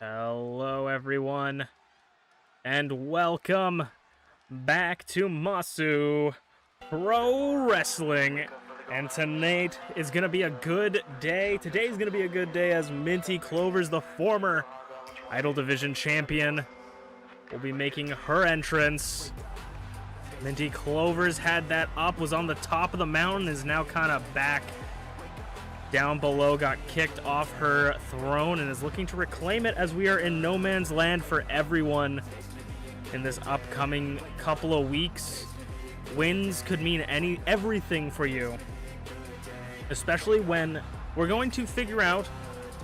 Hello everyone, and welcome back to Masu Pro Wrestling. And tonight is going to be a good day. Today's going to be a good day as Minty Clovers, the former Idol Division champion, will be making her entrance. Minty Clovers had that up, was on the top of the mountain, is now kind of back down below, got kicked off her throne, and is looking to reclaim it as we are in no man's land for everyone in this upcoming couple of weeks. Wins could mean everything for you, especially when we're going to figure out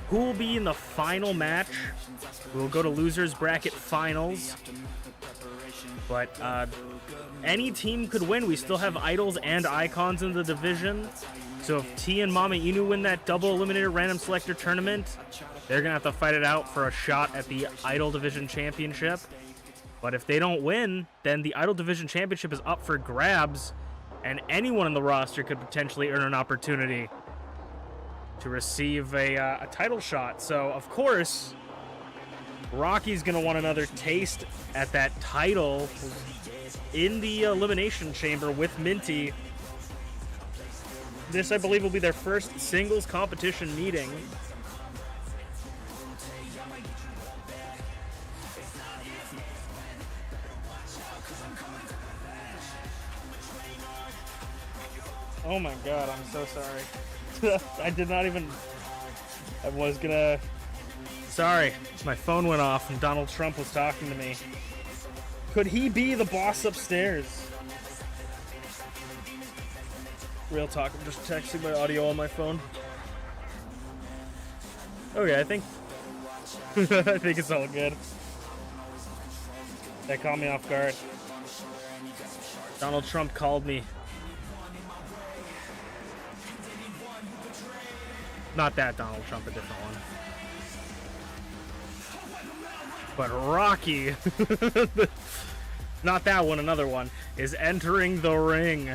who will be in the final match. We'll go to losers bracket finals, but any team could win. We still have idols and icons in the division. So if T and Mama Inu win that double eliminator random selector tournament, they're going to have to fight it out for a shot at the Idol Division Championship. But if they don't win, then the Idol Division Championship is up for grabs, and anyone in the roster could potentially earn an opportunity to receive a title shot. So, of course, Rocky's going to want another taste at that title in the Elimination Chamber with Minty. This, I believe, will be their first singles competition meeting. Oh my god, I'm so sorry. I did not even... I was gonna... Sorry, my phone went off and Donald Trump was talking to me. Could he be the boss upstairs? Real talk, I'm just texting my audio on my phone. Okay, I think I think it's all good. That caught me off guard. Donald Trump called me. Not that Donald Trump, a different one. But Rocky, not that one, another one, is entering the ring.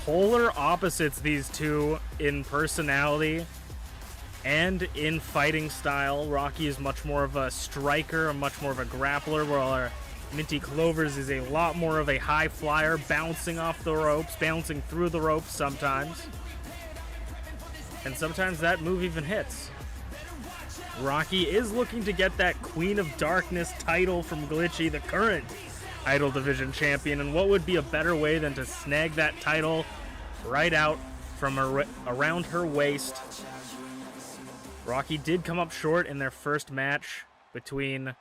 Polar opposites, these two, in personality and in fighting style. Rocky is much more of a striker, much more of a grappler, while Minty Clovers is a lot more of a high flyer, bouncing off the ropes, bouncing through the ropes sometimes. And sometimes that move even hits. Rocky is looking to get that Queen of Darkness title from Glitchy, the current Idol Division champion, and what would be a better way than to snag that title right out from around her waist. Rocky did come up short in their first match between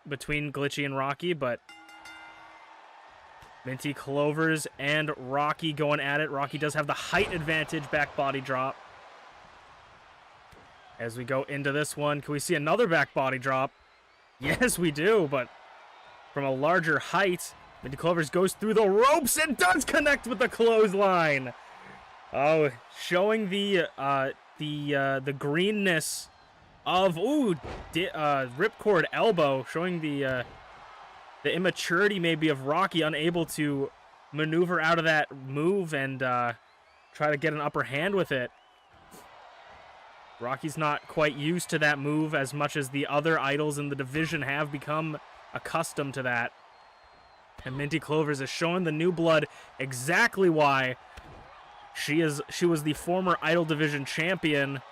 Glitchy and Rocky, but Minty Clovers and Rocky going at it. Rocky does have the height advantage, back body drop. As we go into this one, can we see another back body drop? Yes, we do, but from a larger height. Minty Clovers goes through the ropes and does connect with the clothesline. Oh, showing the greenness of ripcord elbow, showing the immaturity maybe of Rocky, unable to maneuver out of that move and try to get an upper hand with it. Rocky's not quite used to that move as much as the other idols in the division have become accustomed to that. And Minty Clovers is showing the new blood exactly why she was the former Idol Division champion.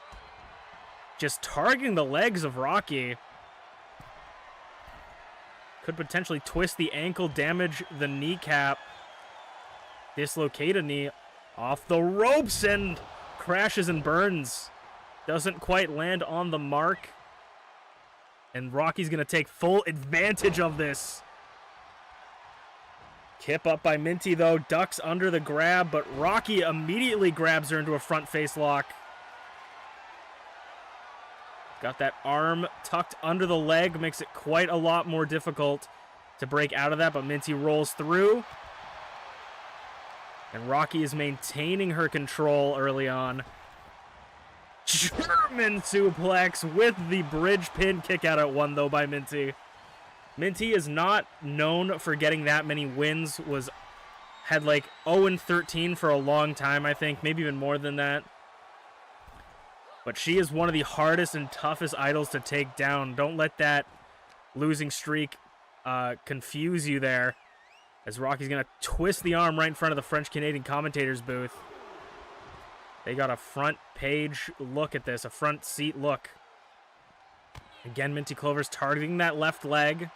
Just targeting the legs of Rocky. Could potentially twist the ankle, damage the kneecap. Dislocate a knee off the ropes and crashes and burns. Doesn't quite land on the mark. And Rocky's going to take full advantage of this. Kip up by Minty, though, ducks under the grab, but Rocky immediately grabs her into a front face lock. Got that arm tucked under the leg, makes it quite a lot more difficult to break out of that, but Minty rolls through. And Rocky is maintaining her control early on. German suplex with the bridge pin kick out at one, though, by Minty. Minty is not known for getting that many wins, was had like 0-13 for a long time, I think, maybe even more than that. But she is one of the hardest and toughest idols to take down. Don't let that losing streak confuse you there, as Rocky's going to twist the arm right in front of the French-Canadian commentator's booth. They got a front page look at this, a front seat look. Again, Minty Clover's targeting that left leg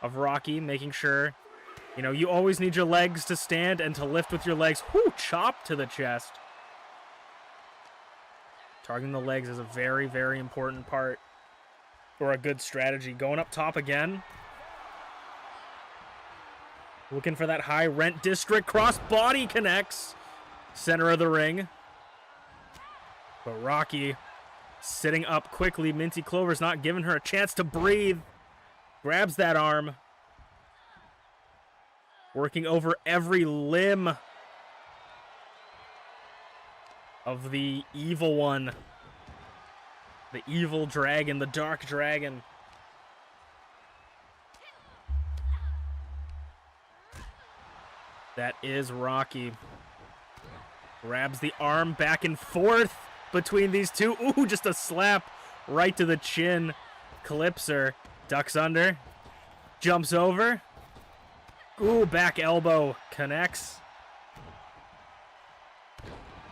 of Rocky, making sure, you know, you always need your legs to stand and to lift with your legs. Whoo, chop to the chest. Targeting the legs is a very, very important part, or a good strategy. Going up top again. Looking for that high rent district. Cross body connects. Center of the ring. But Rocky sitting up quickly. Minty Clover's not giving her a chance to breathe. Grabs that arm. Working over every limb of the evil one. The evil dragon, the dark dragon. That is Rocky. Grabs the arm back and forth between these two. Ooh, just a slap right to the chin. Clips her. Ducks under. Jumps over. Ooh, back elbow. Connects.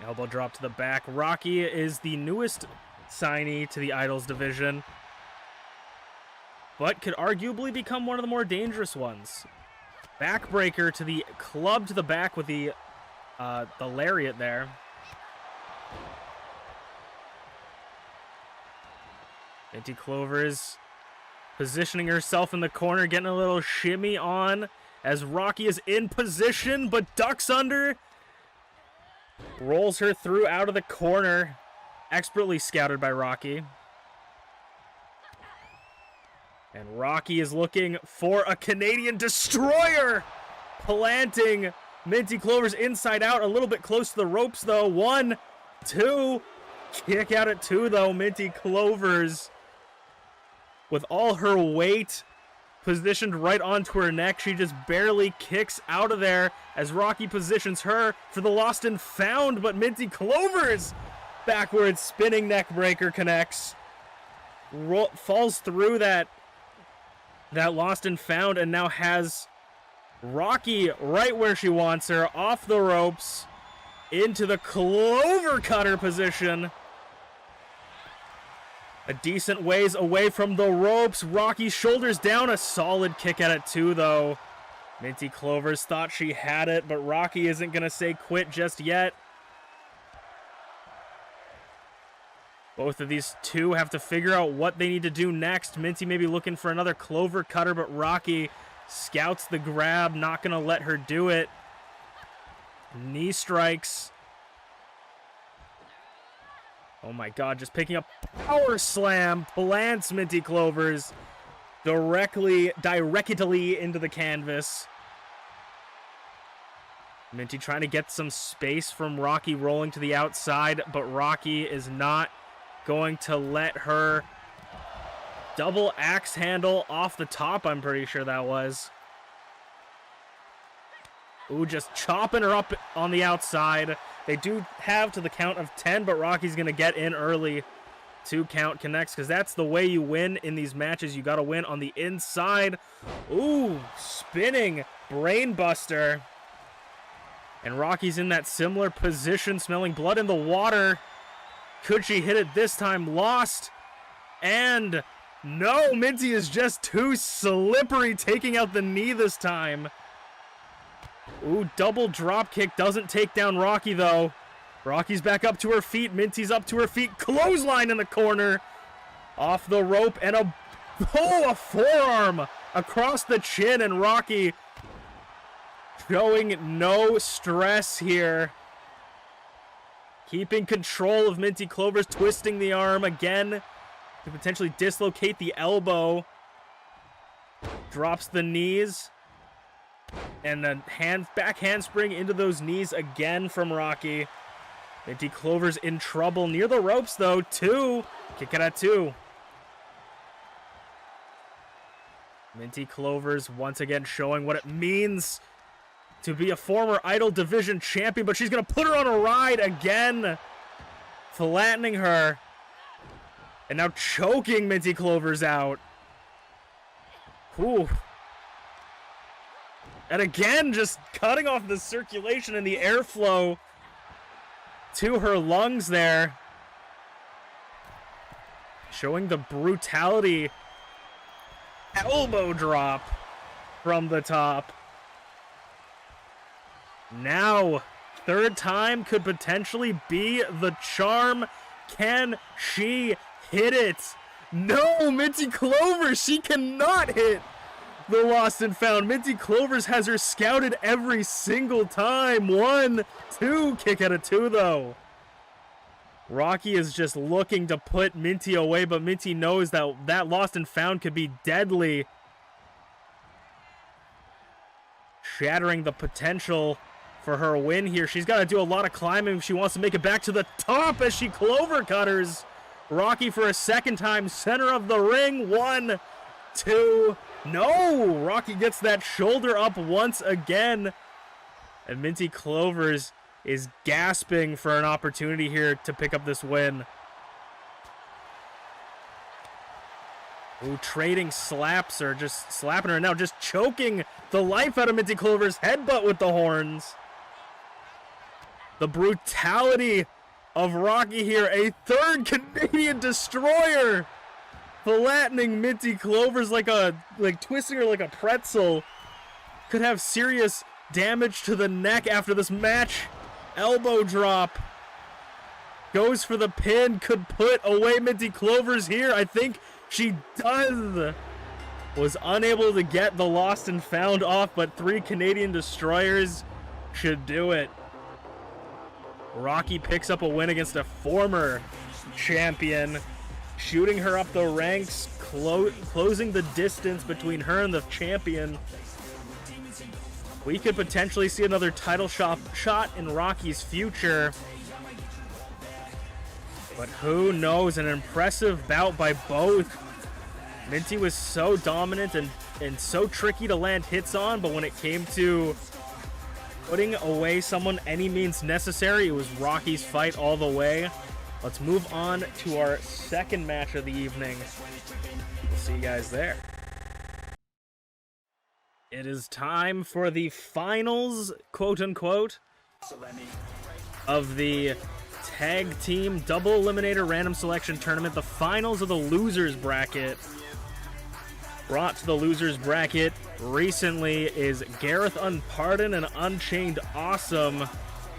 Elbow drop to the back. Rocky is the newest signee to the Idols division, but could arguably become one of the more dangerous ones. Backbreaker to the club to the back with the lariat there. Minty Clover is positioning herself in the corner, getting a little shimmy on as Rocky is in position, but ducks under. Rolls her through out of the corner. Expertly scouted by Rocky. And Rocky is looking for a Canadian destroyer. Planting Minty Clover's inside out. A little bit close to the ropes, though. 1, 2. Kick out at 2, though. Minty Clover's, with all her weight positioned right onto her neck, she just barely kicks out of there as Rocky positions her for the lost and found, but Minty Clover's backwards spinning neck breaker connects. Falls through that lost and found, and now has Rocky right where she wants her, off the ropes, into the Clover cutter position. A decent ways away from the ropes. Rocky shoulders down. A solid kick at it too, though. Minty Clover's thought she had it, but Rocky isn't going to say quit just yet. Both of these two have to figure out what they need to do next. Minty may be looking for another Clover cutter, but Rocky scouts the grab, not going to let her do it. Knee strikes. Oh my god, just picking up power slam, plants Minty Clover's directly into the canvas. Minty trying to get some space from Rocky rolling to the outside, but Rocky is not going to let her. Double axe handle off the top, I'm pretty sure that was. Ooh, just chopping her up on the outside. They do have to the count of 10, but Rocky's going to get in early. 2 count connects, because that's the way you win in these matches. You got to win on the inside. Ooh, spinning brain buster. And Rocky's in that similar position, smelling blood in the water. Could she hit it this time? Lost. And no, Minty is just too slippery, taking out the knee this time. Ooh, double drop kick doesn't take down Rocky, though. Rocky's back up to her feet. Minty's up to her feet. Clothesline in the corner. Off the rope, and a forearm across the chin, and Rocky showing no stress here. Keeping control of Minty Clover's, twisting the arm again to potentially dislocate the elbow. Drops the knees. And then back handspring into those knees again from Rocky. Minty Clover's in trouble near the ropes, though. 2. Kick it at 2. Minty Clover's once again showing what it means to be a former Idol Division champion, but she's going to put her on a ride again, flattening her, and now choking Minty Clovers out. Ooh. And again, just cutting off the circulation and the airflow to her lungs there. Showing the brutality. Elbow drop from the top. Now, third time could potentially be the charm. Can she hit it? No, Minty Clovers, she cannot hit the Lost and Found. Minty Clovers has her scouted every single time. 1, 2, kick out of 2 though. Rocky is just looking to put Minty away, but Minty knows that that Lost and Found could be deadly. Shattering the potential for her win here. She's got to do a lot of climbing if she wants to make it back to the top as she clover cutters Rocky for a second time. Center of the ring. 1, 2. No! Rocky gets that shoulder up once again. And Minty Clovers is gasping for an opportunity here to pick up this win. Ooh, trading slaps or just slapping her now, just choking the life out of Minty Clovers. Headbutt with the horns. The brutality of Rocky here. A third Canadian destroyer. Flattening Minty Clovers like twisting her like a pretzel. Could have serious damage to the neck after this match. Elbow drop. Goes for the pin. Could put away Minty Clovers here. I think she does. Was unable to get the Lost and Found off, but 3 Canadian destroyers should do it. Rocky picks up a win against a former champion, shooting her up the ranks, closing the distance between her and the champion. We could potentially see another title shot in Rocky's future. But who knows? An impressive bout by both. Minty was so dominant and so tricky to land hits on, but when it came to putting away someone any means necessary, it was Rocky's fight all the way. Let's move on to our second match of the evening. We'll see you guys there. It is time for the finals, quote unquote, of the tag team double eliminator random selection tournament. The finals of the losers bracket. Brought to the losers bracket recently is Gareth Unpardoned and Unchained Awesome.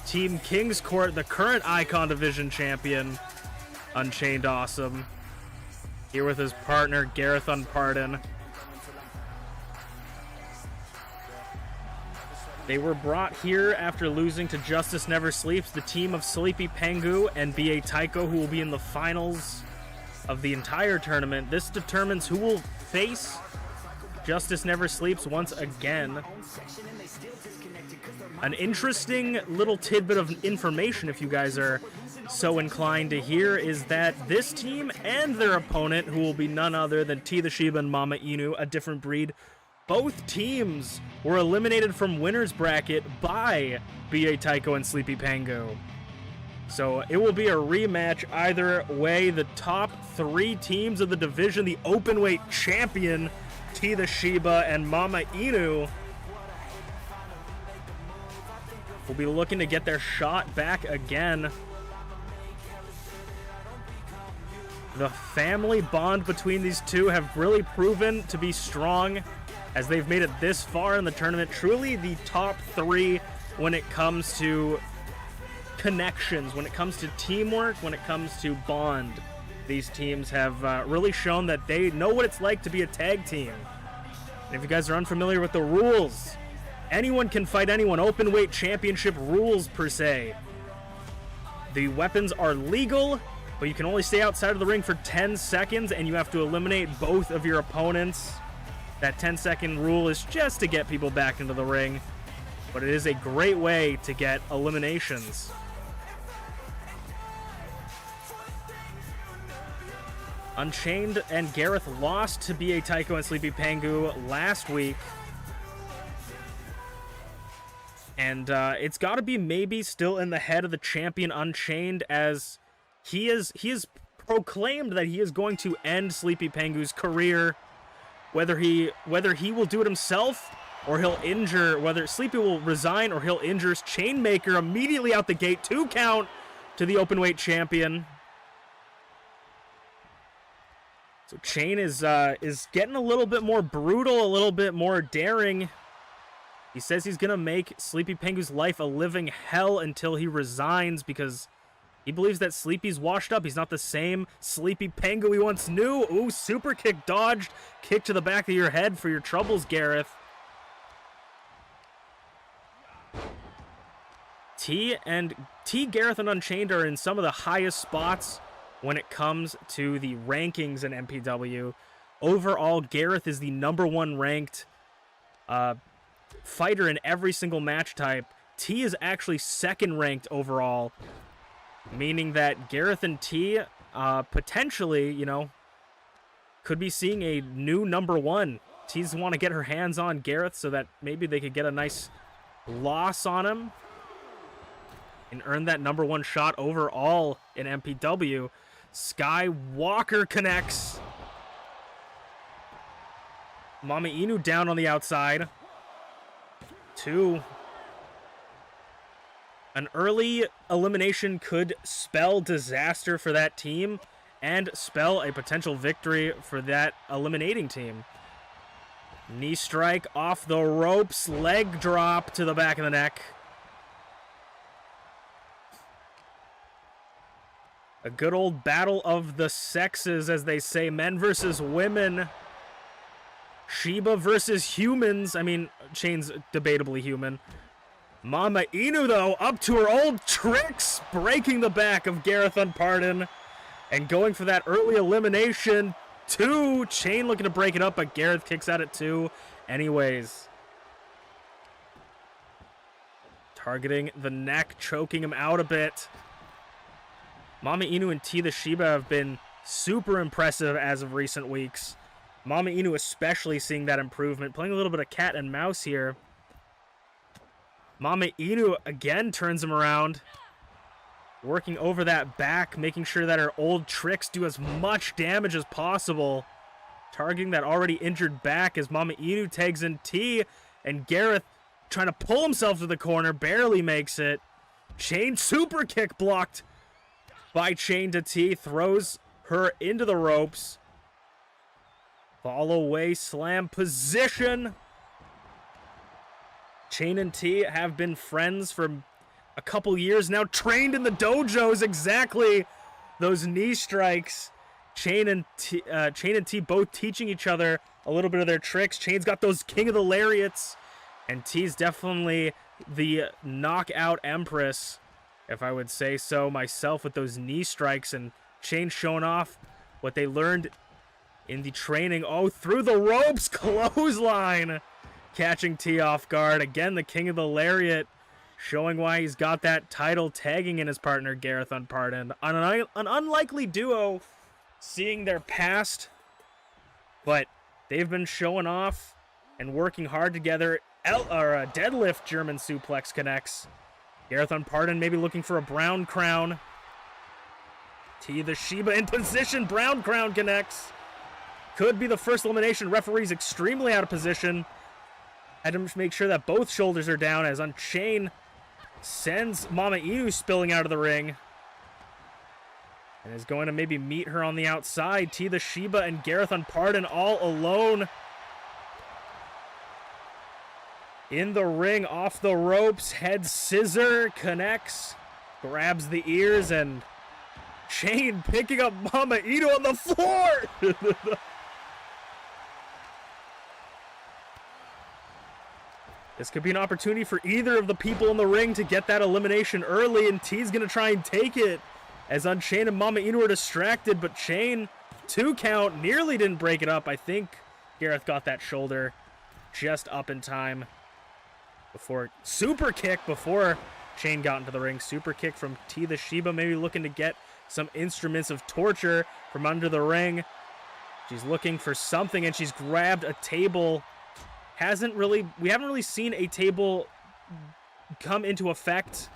Team King's Court, the current Icon Division champion, Unchained Awesome, here with his partner, Gareth Unpardoned. They were brought here after losing to Justice Never Sleeps, the team of Sleepy Pengu and B.A. Taiko, who will be in the finals of the entire tournament. This determines who will face Justice Never Sleeps once again. An interesting little tidbit of information, if you guys are so inclined to hear, is that this team and their opponent, who will be none other than T the Shiba and Mama Inu, a different breed, both teams were eliminated from winner's bracket by B.A. Taiko and Sleepy Pengu. So it will be a rematch either way. The top 3 teams of the division, the openweight champion, T the Shiba and Mama Inu, will be looking to get their shot back again. The family bond between these two have really proven to be strong as they've made it this far in the tournament. Truly the top 3 when it comes to connections, when it comes to teamwork, when it comes to bond. These teams have really shown that they know what it's like to be a tag team. And if you guys are unfamiliar with the rules, anyone can fight anyone. Open weight championship rules per se. The weapons are legal, but you can only stay outside of the ring for 10 seconds and you have to eliminate both of your opponents. That 10-second rule is just to get people back into the ring, but it is a great way to get eliminations. Unchained and Gareth lost to B.A. Taiko and Sleepy Pengu last week. And it's got to be maybe still in the head of the champion Unchained, as he is proclaimed that he is going to end Sleepy Pengu's career. Whether he will do it himself or he'll injure, whether Sleepy will resign or he'll injure his Chainmaker immediately out the gate. 2 count to the openweight champion. So Chain is getting a little bit more brutal, a little bit more daring. He says he's going to make Sleepy Pengu's life a living hell until he resigns, because he believes that Sleepy's washed up. He's not the same Sleepy Pengu we once knew. Ooh, super kick dodged. Kick to the back of your head for your troubles, Gareth. Gareth, and Unchained are in some of the highest spots when it comes to the rankings in MPW. Overall, Gareth is the #1 ranked fighter in every single match type. T is actually 2nd ranked overall, meaning that Gareth and T potentially, you know, could be seeing a new #1. T's want to get her hands on Gareth so that maybe they could get a nice loss on him and earn that #1 shot overall in MPW. Skywalker connects. Mama Inu down on the outside. 2. An early elimination could spell disaster for that team and spell a potential victory for that eliminating team. Knee strike off the ropes, leg drop to the back of the neck. A good old battle of the sexes, as they say, men versus women. Shiba versus humans. I mean, Chain's debatably human. Mama Inu, though, up to her old tricks, breaking the back of Gareth Unpardon and going for that early elimination. 2. Chain looking to break it up, but Gareth kicks out at 2 anyways. Targeting the neck, choking him out a bit. Mama Inu and T the Shiba have been super impressive as of recent weeks. Mama Inu especially seeing that improvement, playing a little bit of cat and mouse here. Mama Inu again turns him around, working over that back, making sure that her old tricks do as much damage as possible. Targeting that already injured back as Mama Inu tags in T, and Gareth trying to pull himself to the corner, barely makes it. Chain super kick blocked by Chain to T, throws her into the ropes. Fall away slam position. Chain and T have been friends for a couple years now, trained in the dojos, exactly those knee strikes. Chain and T both teaching each other a little bit of their tricks. Chain's got those king of the lariats, and T's definitely the knockout empress, if I would say so myself, with those knee strikes, and Chain showing off what they learned in the training. Oh, through the ropes, clothesline, catching T off guard. Again, the king of the lariat, showing why he's got that title, tagging in his partner Gareth Unpardoned. An unlikely duo, seeing their past, but they've been showing off and working hard together. Deadlift German suplex connects. Gareth Unpardoned maybe looking for a brown crown. T the Shiba in position, brown crown connects. Could be the first elimination. Referee's extremely out of position. Had to make sure that both shoulders are down as Unchained sends Mama Inu spilling out of the ring. And is going to maybe meet her on the outside. T the Shiba and Gareth Unpardoned all alone. In the ring, off the ropes, head scissor connects, grabs the ears, and Chain picking up Mama Inu on the floor. This could be an opportunity for either of the people in the ring to get that elimination early, and T's going to try and take it as Unchained and Mama Inu are distracted, but Chain, 2 count, nearly didn't break it up. I think Gareth got that shoulder just up in time before super kick before Chain got into the ring. Super kick from T the Shiba, maybe looking to get some instruments of torture from under the ring. She's looking for something, and she's grabbed a table. We haven't really seen a table come into effect,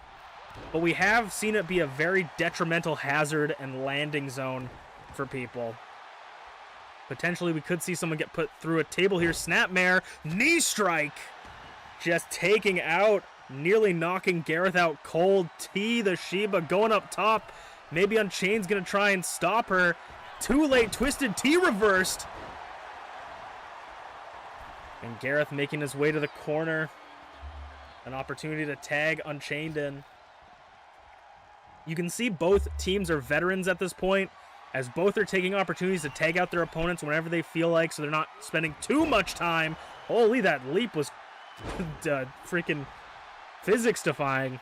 but we have seen it be a very detrimental hazard and landing zone for people. Potentially, we could see someone get put through a table here. Snapmare, knee strike. Just taking out, nearly knocking Gareth out cold. T, the Sheba, going up top. Maybe Unchained's going to try and stop her. Too late, Twisted T reversed. And Gareth making his way to the corner. An opportunity to tag Unchained in. You can see both teams are veterans at this point, as both are taking opportunities to tag out their opponents whenever they feel like, so they're not spending too much time. Holy, that leap was freaking physics-defying.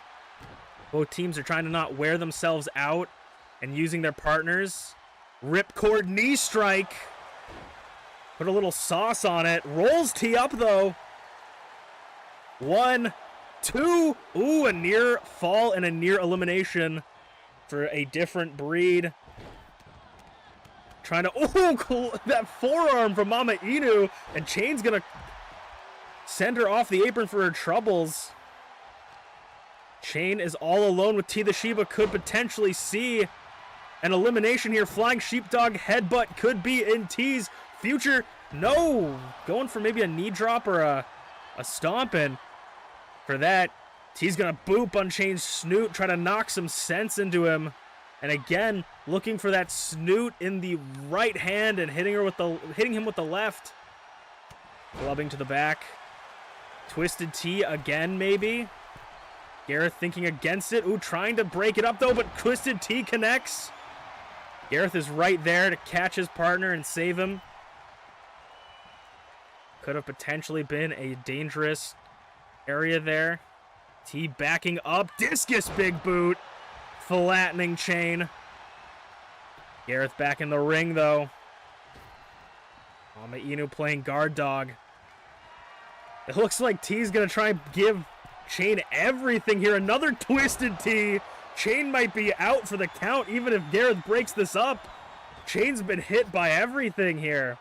Both teams are trying to not wear themselves out and using their partners. Ripcord knee strike. Put a little sauce on it. Rolls T up, though. 1, 2. Ooh, a near fall and a near elimination for a different breed. Trying to, ooh, that forearm from Mama Inu, and Chain's gonna send her off the apron for her troubles. Chain is all alone with T the Sheba, could potentially see an elimination here. Flying Sheepdog headbutt could be in T's future. No, going for maybe a knee drop or a stomp, and for that, T's gonna boop Unchained's snoot, try to knock some sense into him. And again, looking for that snoot in the right hand and hitting him with the left. Clubbing to the back. Twisted T again, maybe. Gareth thinking against it. Ooh, trying to break it up though, but Twisted T connects. Gareth is right there to catch his partner and save him. Could have potentially been a dangerous area there. T backing up. Discus big boot. Flattening Chain. Gareth back in the ring, though. Mama Inu playing guard dog. It looks like T's going to try and give Chain everything here. Another Twisted T. Chain might be out for the count, even if Gareth breaks this up. Chain's been hit by everything here.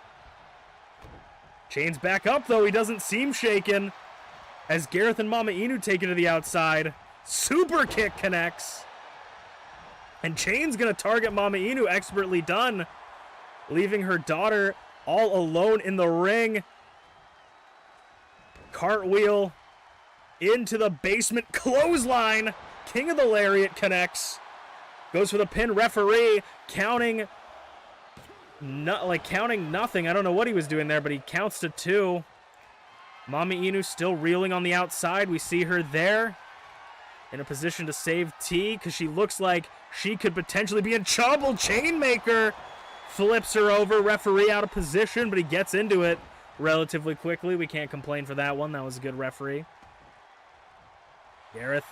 Chain's back up, though. He doesn't seem shaken. As Gareth and Mama Inu take it to the outside. Super kick connects. And Chain's going to target Mama Inu, expertly done, leaving her daughter all alone in the ring. Cartwheel into the basement, clothesline. King of the Lariat connects. Goes for the pin. Referee counting, counting nothing. I don't know what he was doing there, but he counts to 2. Mama Inu still reeling on the outside. We see her there in a position to save T, because she looks like she could potentially be in trouble. Chainmaker flips her over. Referee out of position, but he gets into it relatively quickly. We can't complain for that one. That was a good referee. Gareth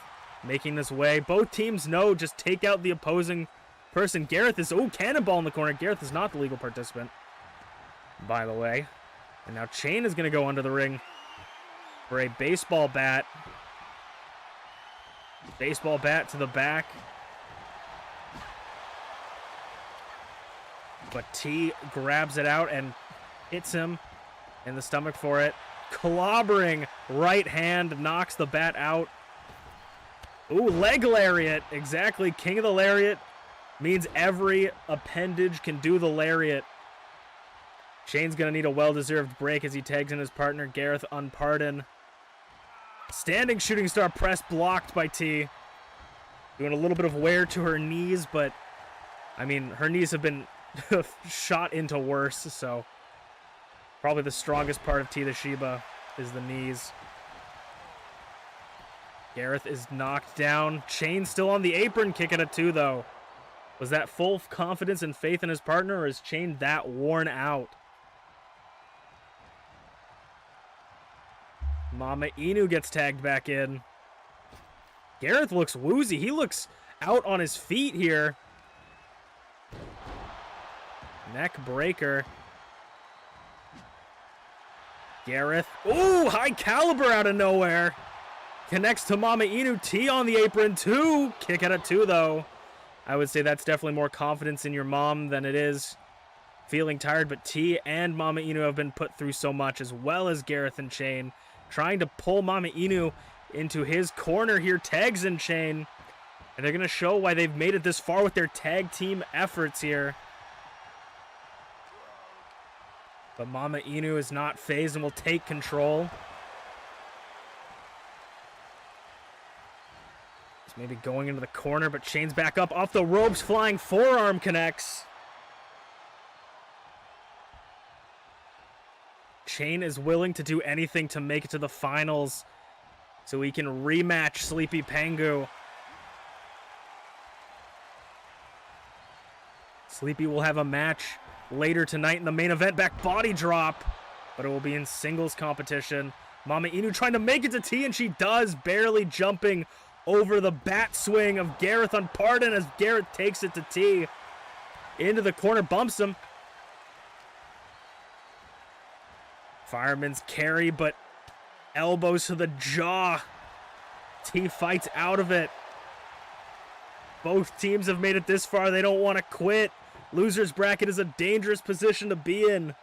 making this way. Both teams know just take out the opposing person. Gareth is, cannonball in the corner. Gareth is not the legal participant, by the way. And now Chain is going to go under the ring for a baseball bat. Baseball bat to the back. But T grabs it out and hits him in the stomach for it. Clobbering right hand, knocks the bat out. Ooh, leg lariat. Exactly. King of the Lariat means every appendage can do the lariat. Shane's going to need a well-deserved break as he tags in his partner, Gareth Unpardon. Standing shooting star press blocked by T. Doing a little bit of wear to her knees, but, I mean, her knees have been shot into worse, so probably the strongest part of T the Sheba is the knees. Gareth is knocked down. Chain still on the apron, kicking a 2, though. Was that full confidence and faith in his partner, or is Chain that worn out? Mama Inu gets tagged back in. Gareth looks woozy. He looks out on his feet here. Neck breaker. Gareth. Ooh, high caliber out of nowhere. Connects to Mama Inu. T on the apron, 2. Kick out of 2, though. I would say that's definitely more confidence in your mom than it is feeling tired. But T and Mama Inu have been put through so much, as well as Gareth and Chain. Trying to pull Mama Inu into his corner here, tags Unchained. And they're going to show why they've made it this far with their tag team efforts here. But Mama Inu is not phased and will take control. He's maybe going into the corner, but Shane's back up off the ropes, flying forearm connects. Shane is willing to do anything to make it to the finals so he can rematch Sleepy Pengu. Sleepy will have a match later tonight in the main event, back body drop, but it will be in singles competition. Mama Inu trying to make it to T, and she does, barely jumping over the bat swing of Gareth on Pardon as Gareth takes it to T. Into the corner, bumps him. Fireman's carry, but elbows to the jaw. T fights out of it. Both teams have made it this far. They don't want to quit. Loser's bracket is a dangerous position to be in.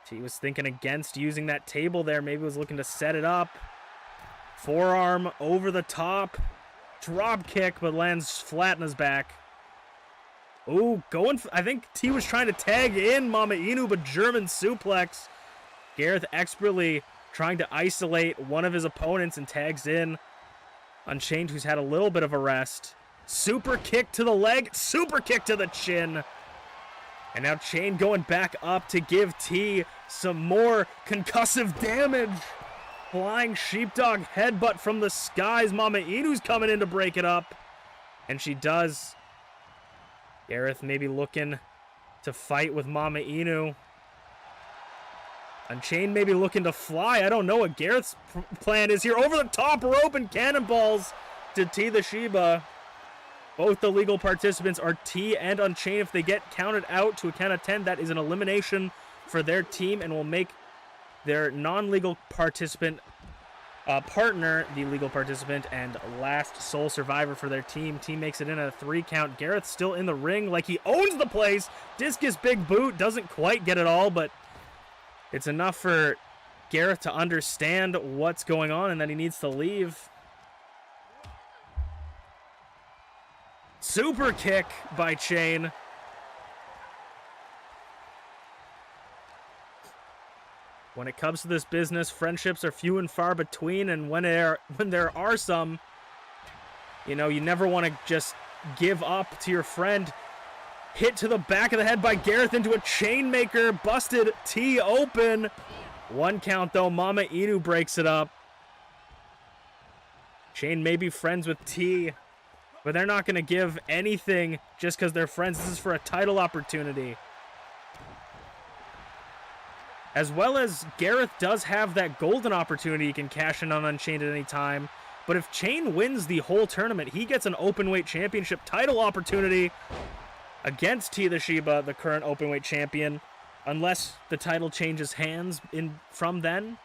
T was thinking against using that table there. Maybe was looking to set it up. Forearm over the top. Drop kick, but lands flat in his back. Ooh, I think T was trying to tag in Mama Inu, but German suplex. Gareth expertly trying to isolate one of his opponents and tags in Unchained, who's had a little bit of a rest. Super kick to the leg, super kick to the chin. And now Chain going back up to give T some more concussive damage. Flying sheepdog headbutt from the skies. Mama Inu's coming in to break it up. And she does. Gareth maybe looking to fight with Mama Inu. Unchained maybe looking to fly. I don't know what Gareth's plan is here. Over the top rope and cannonballs to T the Shiba. Both the legal participants are T and Unchained. If they get counted out to a count of 10, that is an elimination for their team and will make their non-legal participant partner the legal participant and last sole survivor for their team. Team makes it in at a 3 count. Gareth still in the ring like he owns the place. Discus big boot, doesn't quite get it all, but it's enough for Gareth to understand what's going on and that he needs to leave. Super kick by Chain. When it comes to this business, friendships are few and far between, and when there are some, you know, you never want to just give up to your friend. Hit to the back of the head by Gareth into a chain maker. Busted T open. 1 count though. Mama Inu breaks it up. Chain may be friends with T, but they're not going to give anything just because they're friends. This is for a title opportunity. As well as Gareth does have that golden opportunity he can cash in on Unchained at any time. But if Chain wins the whole tournament, he gets an openweight championship title opportunity against T the Shiba, the current openweight champion, unless the title changes hands from then.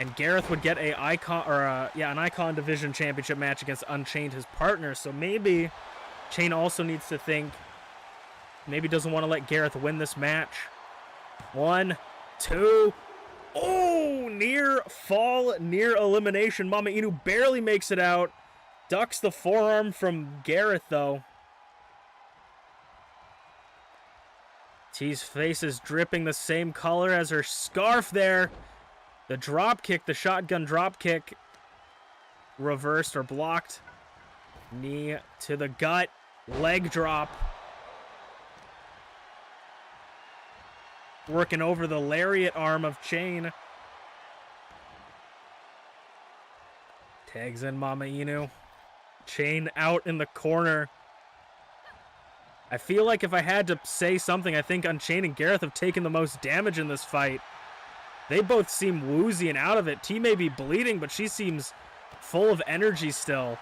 And Gareth would get an Icon Division Championship match against Unchained, his partner. So maybe Chain also needs to think, maybe doesn't want to let Gareth win this match. 1, 2. Oh, near fall, near elimination. Mama Inu barely makes it out. Ducks the forearm from Gareth, though. T's face is dripping the same color as her scarf there. The drop kick, the shotgun drop kick, reversed or blocked. Knee to the gut, leg drop. Working over the lariat arm of Chain. Tags in Mama Inu. Chain out in the corner. I feel like if I had to say something, I think Unchained and Gareth have taken the most damage in this fight. They both seem woozy and out of it. T may be bleeding, but she seems full of energy still.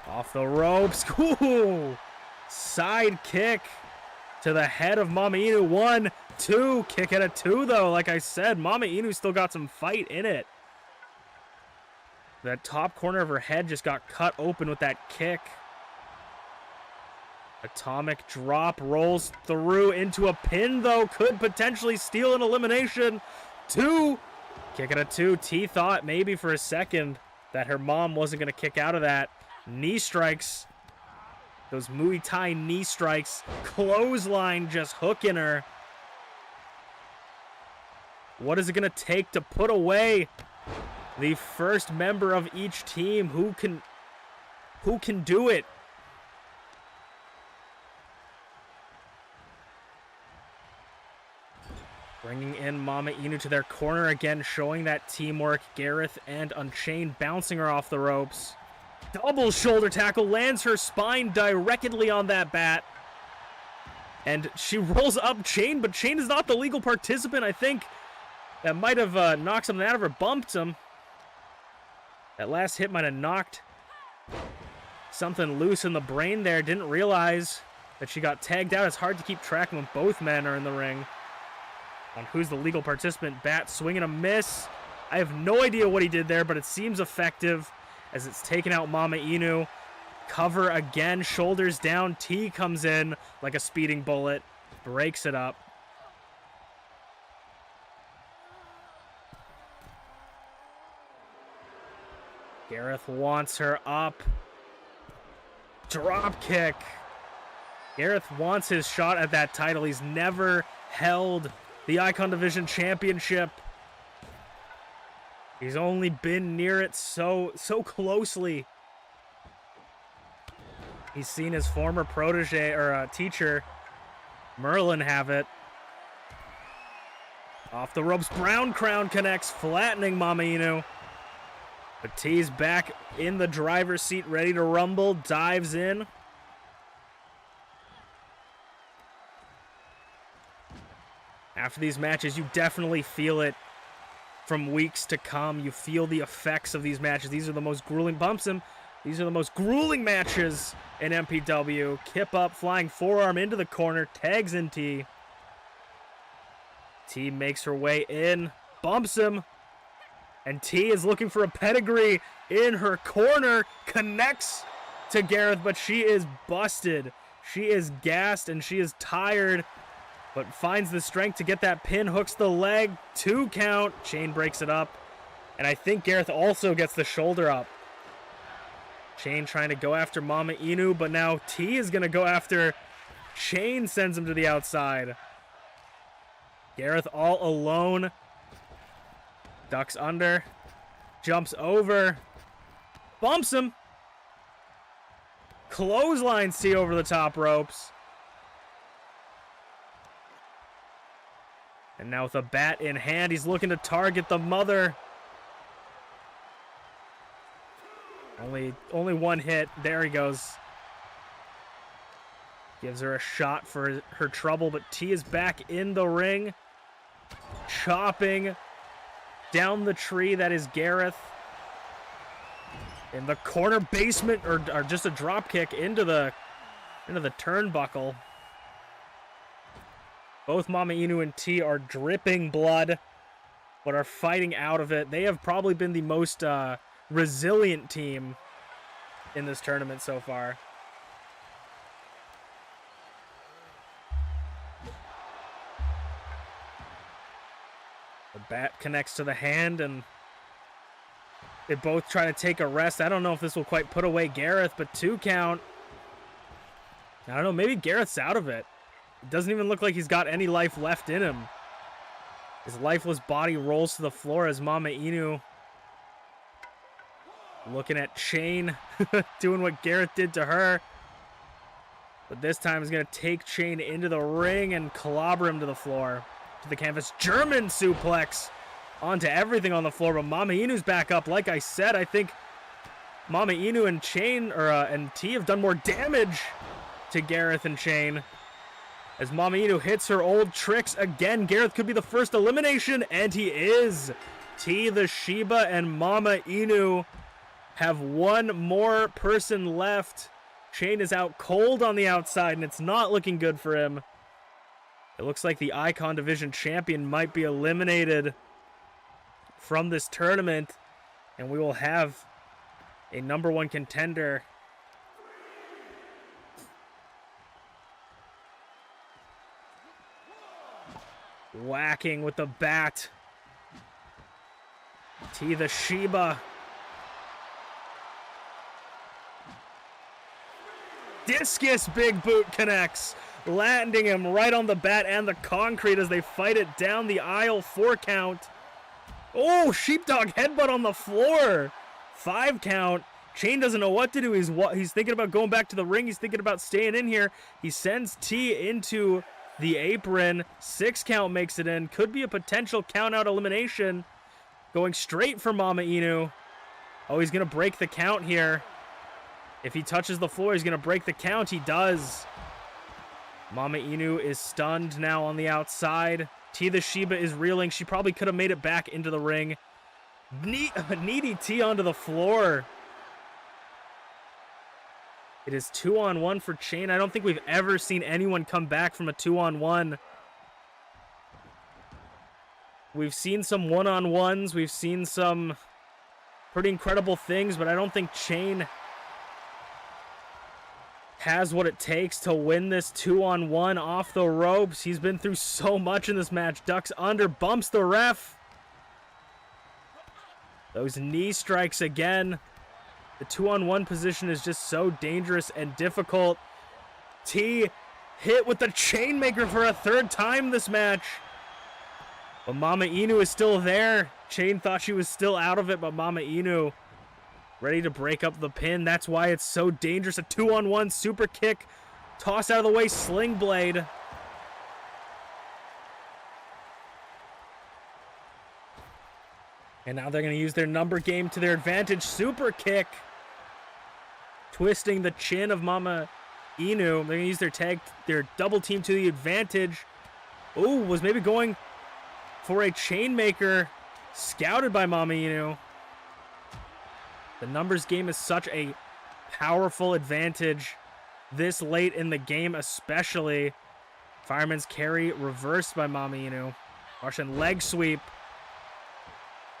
Off the ropes. Ooh. Side kick to the head of Mama Inu. 1, 2. Kick at a 2, though. Like I said, Mama Inu still got some fight in it. That top corner of her head just got cut open with that kick. Atomic drop rolls through into a pin, though. Could potentially steal an elimination. 2. Kick it at 2. T thought maybe for a second that her mom wasn't going to kick out of that. Knee strikes. Those Muay Thai knee strikes. Clothesline just hooking her. What is it going to take to put away the first member of each team? Who can do it? Bringing in Mama Inu to their corner again, showing that teamwork. Gareth and Unchained bouncing her off the ropes. Double shoulder tackle, lands her spine directly on that bat. And she rolls up Chain, but Chain is not the legal participant. I think that might have knocked something out of her, bumped him. That last hit might have knocked something loose in the brain there. Didn't realize that she got tagged out. It's hard to keep track when both men are in the ring on who's the legal participant. Bat swinging a miss. I have no idea what he did there, but it seems effective as it's taken out Mama Inu. Cover again, shoulders down. T comes in like a speeding bullet, breaks it up. Gareth wants her up. Drop kick. Gareth wants his shot at that title. He's never held the Icon Division Championship. He's only been near it so closely. He's seen his former protege or teacher, Merlin, have it. Off the ropes, Brown Crown connects, flattening Mama Inu. But T's back in the driver's seat, ready to rumble, dives in. After these matches, you definitely feel it from weeks to come. You feel the effects of these matches. These are the most grueling bumps him. These are the most grueling matches in MPW. Kip up, flying forearm into the corner, tags in T. T makes her way in, bumps him, and T is looking for a pedigree in her corner, connects to Gareth, but she is busted. She is gassed and she is tired, but finds the strength to get that pin, hooks the leg, 2 count, Chain breaks it up, and I think Gareth also gets the shoulder up. Chain trying to go after Mama Inu, but now T is going to go after Chain, sends him to the outside. Gareth all alone. Ducks under. Jumps over. Bumps him. Clotheslines T over the top ropes. And now with a bat in hand, he's looking to target the mother. Only one hit. There he goes. Gives her a shot for her trouble, but T is back in the ring. Chopping down the tree that is Gareth. In the corner basement, or just a drop kick into the turnbuckle. Both Mama Inu and T are dripping blood, but are fighting out of it. They have probably been the most resilient team in this tournament so far. The bat connects to the hand, and they both try to take a rest. I don't know if this will quite put away Gareth, but 2 count. I don't know, maybe Gareth's out of it. It doesn't even look like he's got any life left in him. His lifeless body rolls to the floor as Mama Inu looking at Chain, doing what Gareth did to her. But this time he's going to take Chain into the ring and clobber him to the floor. To the canvas. German suplex onto everything on the floor, but Mama Inu's back up. Like I said, I think Mama Inu and Chain, and T have done more damage to Gareth and Chain. As Mama Inu hits her old tricks again, Gareth could be the first elimination, and he is. T, the Shiba, and Mama Inu have one more person left. Chain is out cold on the outside, and it's not looking good for him. It looks like the Icon Division champion might be eliminated from this tournament, and we will have a #1 contender Whacking with the bat. T the Shiba. Discus big boot connects, landing him right on the bat and the concrete as they fight it down the aisle. 4 count. Oh, sheepdog headbutt on the floor. 5 count. Chain doesn't know what to do. He's thinking about going back to the ring. He's thinking about staying in here. He sends T into the apron. 6 count makes it in. Could be a potential count out elimination. Going straight for Mama Inu. Oh, he's going to break the count here. If he touches the floor, he's going to break the count. He does. Mama Inu is stunned now on the outside. T the Shiba is reeling. She probably could have made it back into the ring. Needy T onto the floor. It is 2-on-1 for Chain. I don't think we've ever seen anyone come back from a 2-on-1. We've seen some 1-on-1s. We've seen some pretty incredible things, but I don't think Chain has what it takes to win this 2-on-1 off the ropes. He's been through so much in this match. Ducks under, bumps the ref. Those knee strikes again. The 2-on-1 position is just so dangerous and difficult. T hit with the Chainmaker for a 3rd time this match. But Mama Inu is still there. Chain thought she was still out of it, but Mama Inu ready to break up the pin. That's why it's so dangerous. A 2-on-1 super kick. Toss out of the way, sling blade. And now they're going to use their number game to their advantage. Super kick. Twisting the chin of Mama Inu. They're going to use their double team to the advantage. Ooh, was maybe going for a Chainmaker. Scouted by Mama Inu. The numbers game is such a powerful advantage this late in the game, especially. Fireman's carry reversed by Mama Inu. Russian leg sweep.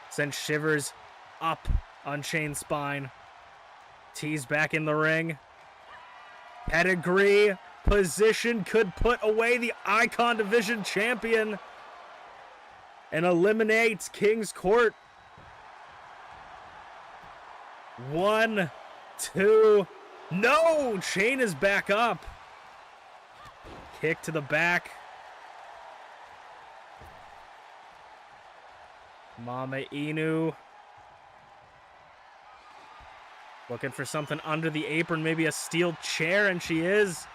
Sends shivers up on Chain's spine. T's back in the ring. Pedigree position could put away the Icon Division champion and eliminates King's Court. 1, 2, no! Chain is back up. Kick to the back. Mama Inu looking for something under the apron, maybe a steel chair, and she is.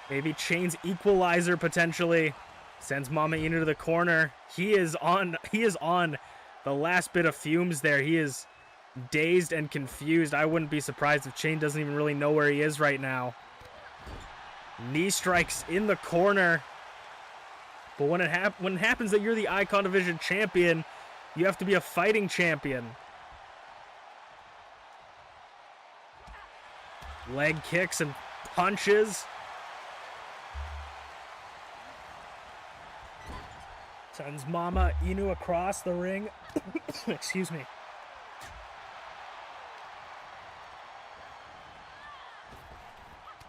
Maybe Chain's equalizer potentially. Sends Mama Inu to the corner. He is on the last bit of fumes there. He is dazed and confused. I wouldn't be surprised if Chain doesn't even really know where he is right now. Knee strikes in the corner. But when it happens that you're the Icon Division champion, you have to be a fighting champion. Leg kicks and punches. Sends Mama Inu across the ring. Excuse me.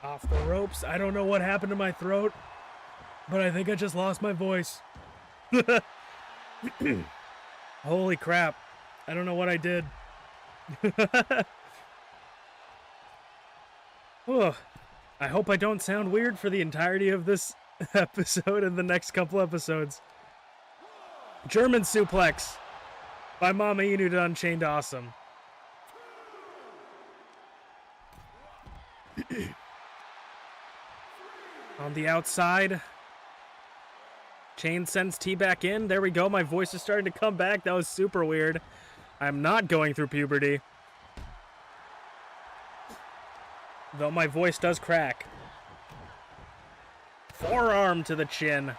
Off the ropes. I don't know what happened to my throat, but I think I just lost my voice. Holy crap. I don't know what I did. Oh, I hope I don't sound weird for the entirety of this episode and the next couple episodes. German suplex by Mama Inu to UnchainedAwesome. On the outside, Chain sends T back in. There we go. My voice is starting to come back. That was super weird. I'm not going through puberty, though my voice does crack. Forearm to the chin.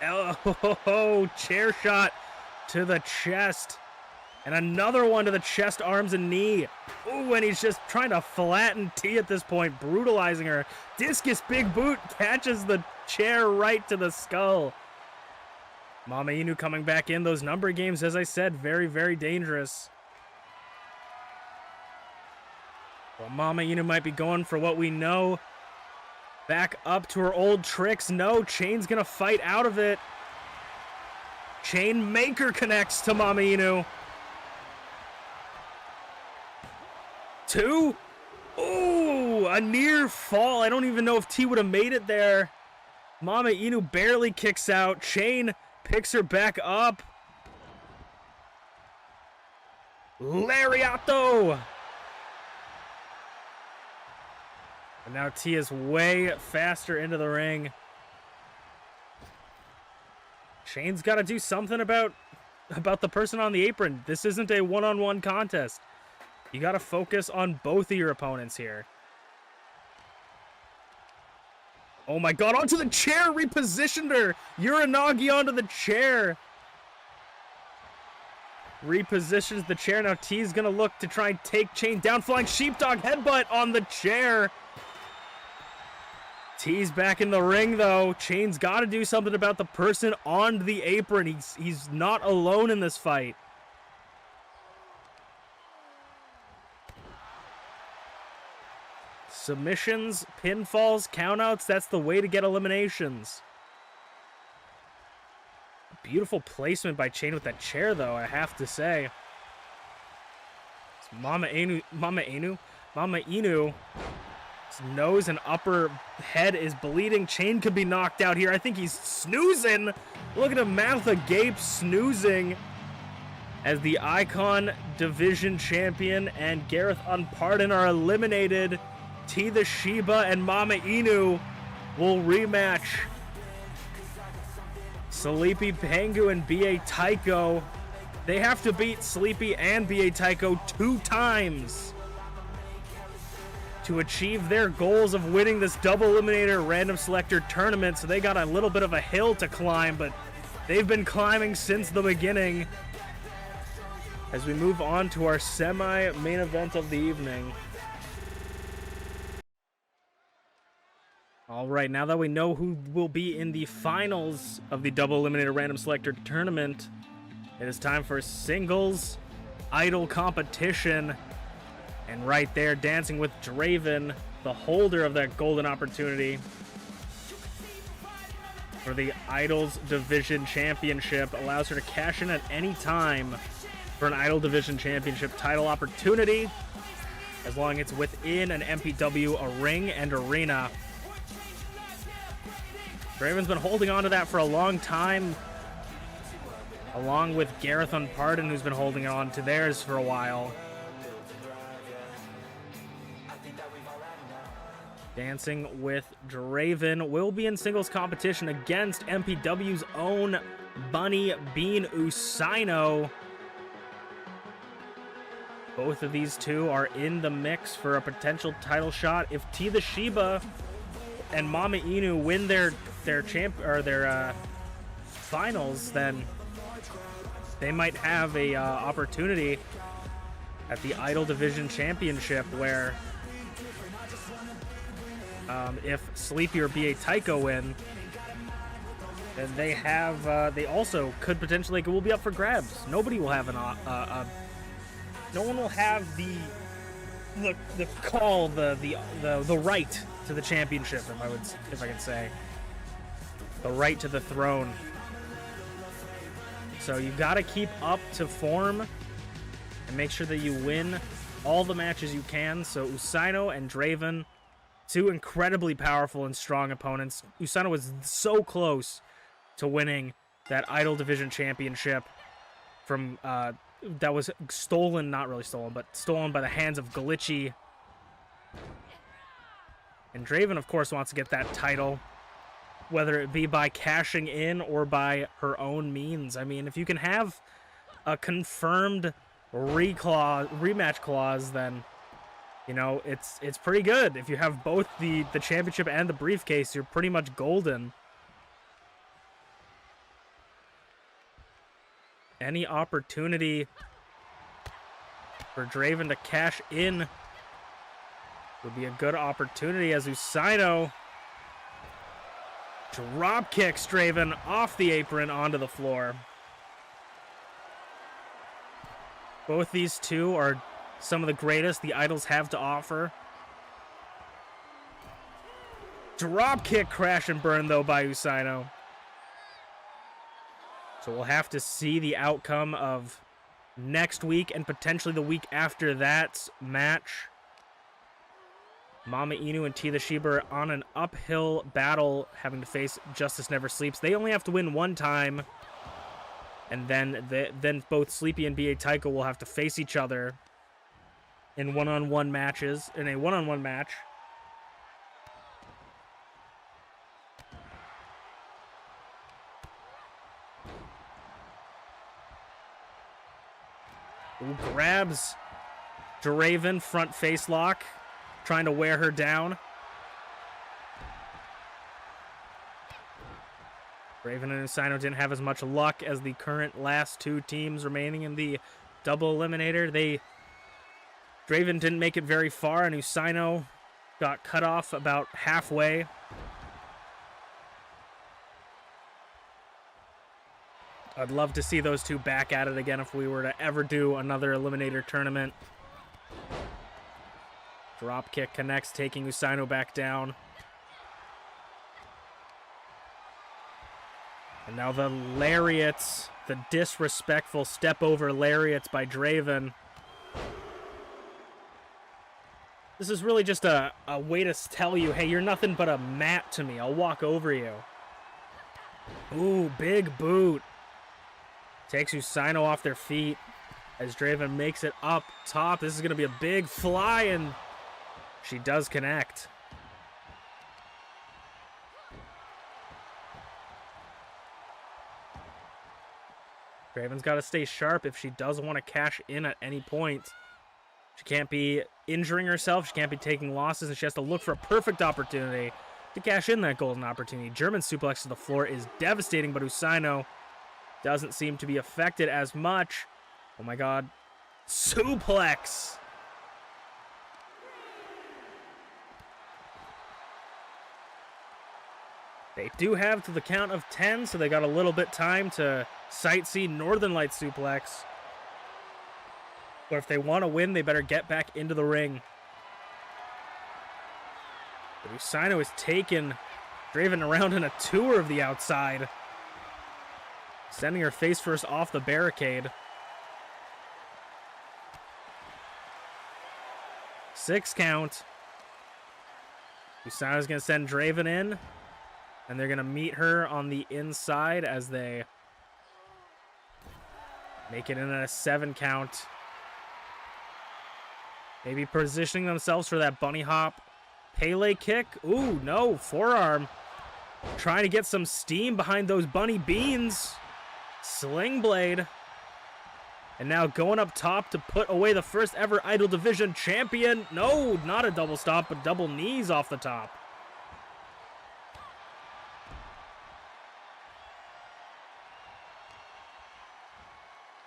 Oh, chair shot to the chest. And another one to the chest, arms, and knee. Ooh, and he's just trying to flatten T at this point, brutalizing her. Discus big boot catches the chair right to the skull. Mama Inu coming back in. Those number games, as I said, very, very dangerous. Well, Mama Inu might be going for what we know Back up to her old tricks. No, Chain's gonna fight out of it. Chain Maker connects to Mama Inu. 2. Ooh, a near fall. I don't even know if T would have made it there. Mama Inu barely kicks out. Chain picks her back up. Lariato. And now T is way faster into the ring. Chain's got to do something about the person on the apron. This isn't a one-on-one contest. You got to focus on both of your opponents here. Oh my god, onto the chair, repositioned her. Uranagi onto the chair. Repositions the chair. Now T's going to look to try and take Chain down. Flying Sheepdog headbutt on the chair. T's back in the ring, though. Chain's got to do something about the person on the apron. He's not alone in this fight. Submissions, pinfalls, countouts, that's the way to get eliminations. Beautiful placement by Chain with that chair, though, I have to say. It's Mama Inu. His nose and upper head is bleeding. Chain could be knocked out here. I think he's snoozing. Look at him, mouth agape, snoozing. As the Icon Division Champion and Gareth Unpardoned are eliminated. T the Shiba and Mama Inu will rematch. Sleepy Pangu and B.A. Taiko. They have to beat Sleepy and B.A. Taiko 2 times to achieve their goals of winning this double eliminator random selector tournament. So they got a little bit of a hill to climb, but they've been climbing since the beginning. As we move on to our semi-main event of the evening. All right, now that we know who will be in the finals of the double eliminator random selector tournament, it is time for singles idol competition. And right there, dancing with Draven, the holder of that golden opportunity for the Idols Division Championship, allows her to cash in at any time for an Idol Division Championship title opportunity, as long as it's within an MPW ring and arena. Draven's been holding on to that for a long time, along with Gareth Unpardoned, who's been holding on to theirs for a while. Dancing with Draven will be in singles competition against MPW's own Bunny Bean Usaino. Both of these two are in the mix for a potential title shot. If T the Shiba and Mama Inu win their finals, then they might have a opportunity at the Idol Division Championship, where if Sleepy or B.A. Taiko win, then they have they also could potentially, it will be up for grabs. Nobody will have no one will have the call, the right to the championship, if I could say. The right to the throne. So you got to keep up to form and make sure that you win all the matches you can. So Usaino and Draven, two incredibly powerful and strong opponents. Usaino was so close to winning that Idol Division Championship from that was stolen, not really stolen, but stolen by the hands of Glitchy. And Draven, of course, wants to get that title, whether it be by cashing in or by her own means. I mean, if you can have a confirmed rematch clause, then, you know, it's pretty good. If you have both the championship and the briefcase, you're pretty much golden. Any opportunity for Draven to cash in would be a good opportunity, as Usaino drop kicks Draven off the apron onto the floor. Both these two are some of the greatest the Idols have to offer. Drop kick crash and burn, though, by Usaino. So we'll have to see the outcome of next week and potentially the week after that match. Mama Inu and Tila Sheba are on an uphill battle, having to face Justice Never Sleeps. They only have to win one time, and then both Sleepy and B.A. Taiko will have to face each other in one-on-one matches, in a one-on-one match. Ooh, grabs Draven, front face lock, trying to wear her down. Draven and Usaino didn't have as much luck as the current last two teams remaining in the double eliminator. Draven didn't make it very far, and Usaino got cut off about halfway. I'd love to see those two back at it again if we were to ever do another eliminator tournament. Drop kick connects, taking Usaino back down. And now the lariats, the disrespectful step over lariats by Draven. This is really just a way to tell you, hey, you're nothing but a mat to me. I'll walk over you. Ooh, big boot. Takes Usaino off their feet as Draven makes it up top. This is going to be a big fly, and she does connect. Draven's got to stay sharp if she does want to cash in at any point. She can't be injuring herself. She can't be taking losses, and she has to look for a perfect opportunity to cash in that golden opportunity. German suplex to the floor is devastating, but Usaino doesn't seem to be affected as much. Oh my god. Suplex! They do have to the count of 10, so they got a little bit time to sightsee Northern Light suplex. Or if they want to win, they better get back into the ring. But Usaino has taken Draven around in a tour of the outside, sending her face first off the barricade. 6 count. Usaino's going to send Draven in, and they're going to meet her on the inside as they make it in at a 7 count. Maybe positioning themselves for that bunny hop Pele kick. Ooh, no, forearm. Trying to get some steam behind those bunny beans. Sling blade. And now going up top to put away the first ever Idol Division champion. No, not a double stop, but double knees off the top.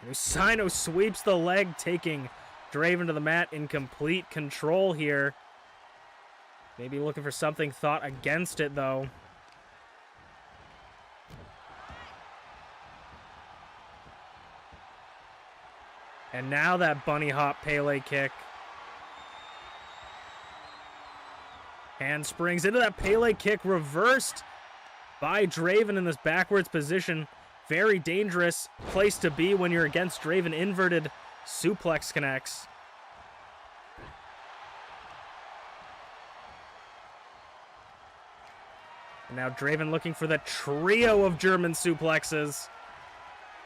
Usaino sweeps the leg, taking Draven to the mat in complete control here. Maybe looking for something thought against it, though. And now that bunny hop Pele kick. Handsprings into that Pele kick, reversed by Draven in this backwards position. Very dangerous place to be when you're against Draven. Inverted suplex connects. And now Draven looking for the trio of German suplexes.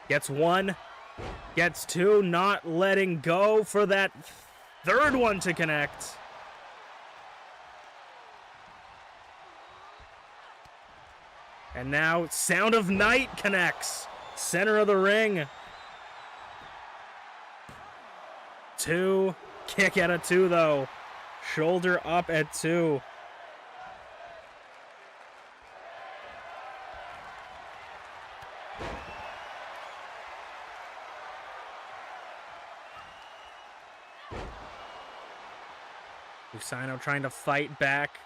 Gets 1. Gets 2, not letting go for that third one to connect. And now Sound of Night connects. Center of the ring. 2. Kick at a 2, though. Shoulder up at 2. Usaino trying to fight back,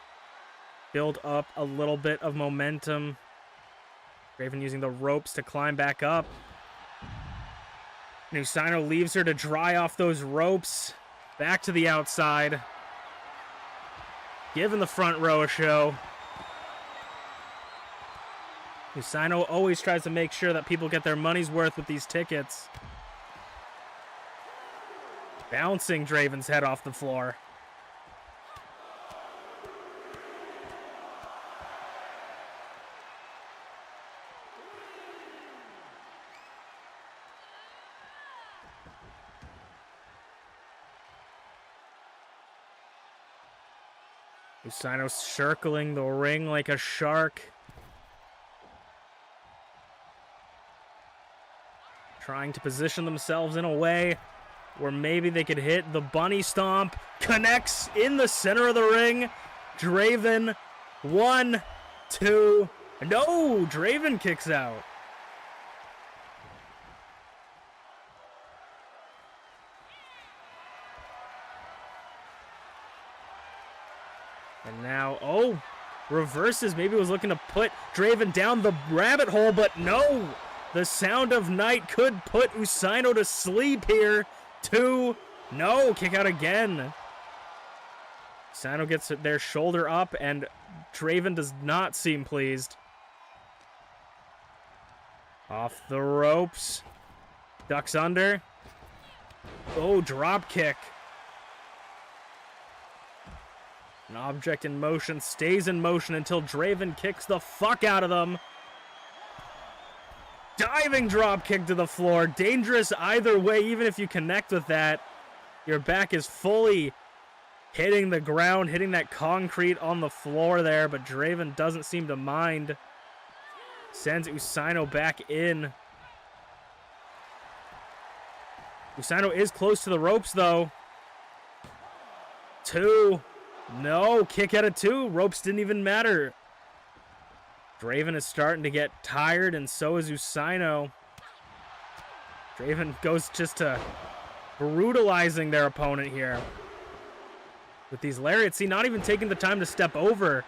build up a little bit of momentum. Draven using the ropes to climb back up. And Usaino leaves her to dry off those ropes. Back to the outside. Giving the front row a show. Usaino always tries to make sure that people get their money's worth with these tickets. Bouncing Draven's head off the floor. Usaino circling the ring like a shark. Trying to position themselves in a way where maybe they could hit the bunny stomp. Connects in the center of the ring. Draven, 1, 2. No, Draven kicks out. And now, oh, reverses. Maybe was looking to put Draven down the rabbit hole, but no. The Sound of Night could put Usaino to sleep here. 2. No, kick out again. Usaino gets their shoulder up, and Draven does not seem pleased. Off the ropes. Ducks under. Oh, drop kick. An object in motion stays in motion until Draven kicks the fuck out of them. Diving drop kick to the floor. Dangerous either way. Even if you connect with that, your back is fully hitting the ground, hitting that concrete on the floor there, but Draven doesn't seem to mind. Sends Usaino back in. Usaino is close to the ropes, though. 2. No, kick out of 2. Ropes didn't even matter. Draven is starting to get tired, and so is Usaino. Draven goes just to brutalizing their opponent here. With these lariats, see, not even taking the time to step over.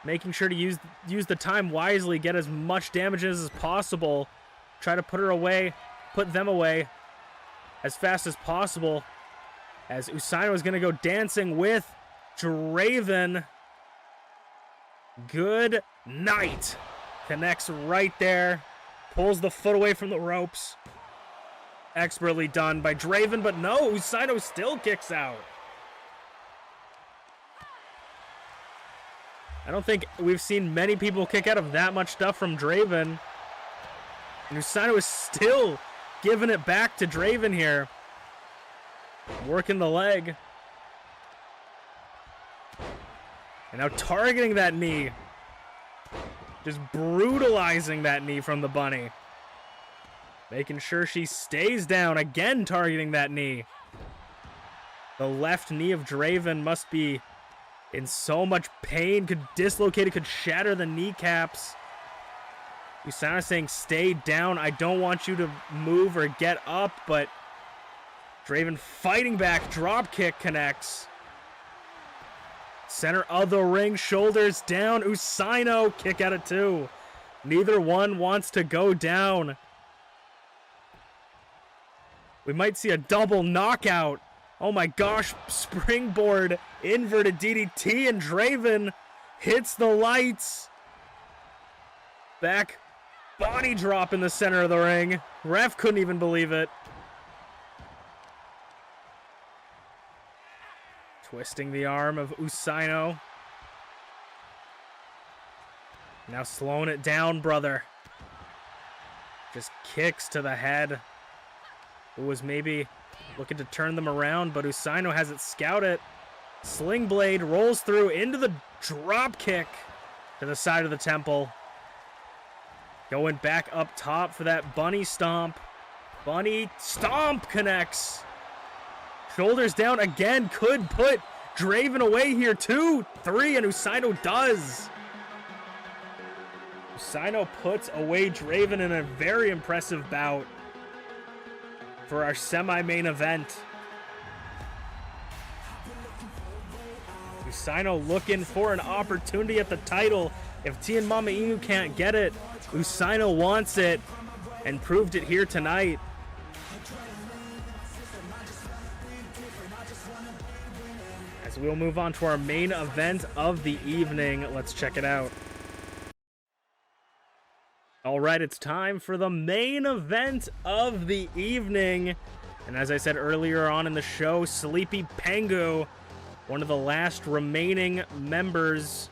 Making sure to use the time wisely, get as much damage as possible. Try to put them away as fast as possible. As Usaino is going to go dancing with Draven. Good night. Connects right there. Pulls the foot away from the ropes. Expertly done by Draven, but no, Usaino still kicks out. I don't think we've seen many people kick out of that much stuff from Draven. And Usaino is still giving it back to Draven here. Working the leg. And now targeting that knee. Just brutalizing that knee from the bunny. Making sure she stays down. Again targeting that knee. The left knee of Draven must be in so much pain. Could dislocate it, could shatter the kneecaps. Usaino saying stay down. I don't want you to move or get up, but Draven fighting back. Drop kick connects. Center of the ring, shoulders down. Usaino, kick out of 2. Neither one wants to go down. We might see a double knockout. Oh my gosh, springboard, inverted DDT, and Draven hits the lights. Back body drop in the center of the ring. Ref couldn't even believe it. Twisting the arm of Usaino. Now slowing it down, brother. Just kicks to the head. It was maybe looking to turn them around, but Usaino has it scouted. Sling blade rolls through into the drop kick to the side of the temple. Going back up top for that bunny stomp. Bunny stomp connects. Shoulders down again. Could put Draven away here. 2, 3, and Usaino does. Usaino puts away Draven in a very impressive bout for our semi-main event. Usaino looking for an opportunity at the title. If Tien Mama Inu can't get it, Usaino wants it and proved it here tonight. As we'll move on to our main event of the evening. Let's check it out. Alright, it's time for the main event of the evening. And as I said earlier on in the show, Sleepy Pengu, one of the last remaining members